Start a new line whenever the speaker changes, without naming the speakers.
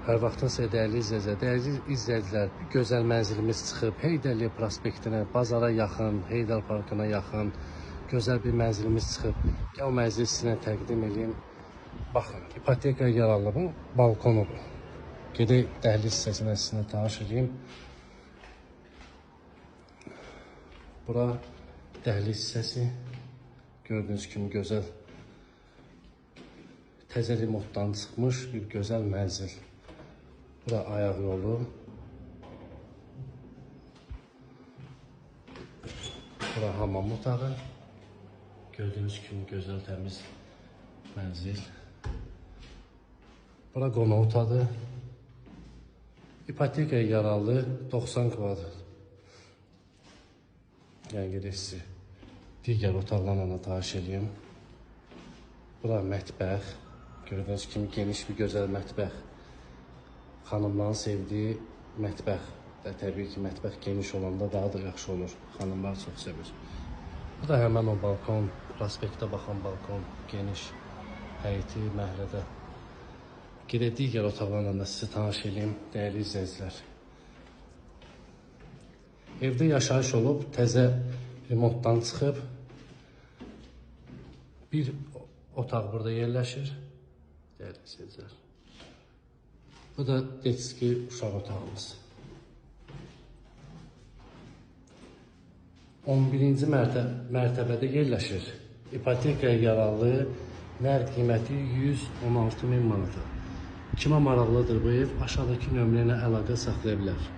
Hər vaxtınız xeyir, dəyərli izləyicilər, gözəl mənzilimiz çıxıb Heydərli prospektinə, bazara yaxın, Heydər parkına yaxın gözəl bir mənzilimiz çıxıb. Gəl o mənzili sizinlə təqdim edeyim. Baxın, ipoteka yararlı balkonudur. Gedək dəhliz hissəsinə sizinlə tanış edeyim. Bura dəhliz hissəsi. Gördüyünüz kimi gözəl, təzə remontdan çıxmış bir gözəl mənzil. Bura ayaq yolu. Bura hamam otağı. Gördüyünüz kimi gözəl, təmiz mənzil. Bura qonaq otağı. İpotekaya yararlı 90 kvadrat. Yəni gedək sizi digər otaqlarla tanış edeyim. Bura mətbəx. Gördüyünüz kimi geniş bir gözəl mətbəx. Xanımların sevdiyi mətbəx. Təbii ki, mətbəx geniş olanda daha da yaxşı olur. Xanımlar çox sevir. Bu da həmən o balkon, prospektə baxan balkon, geniş həyəti, məhəllədə. Gedək digər otaqlarla da sizi tanış edeyim, dəyərli izləyicilər. Evdə yaşayış olub, təzə remontdan çıxıb. Bir otaq burada yerləşir. Dəyərli izləyicilər. Bu da detski uşaq otağımız. 11-ci mərtəbədə yerləşir. İpotekaya yararlı nərd qiyməti 116.000 manata. Kimə maraqlıdır bu ev? Aşağıdakı nömrə ilə əlaqə saxlaya bilər.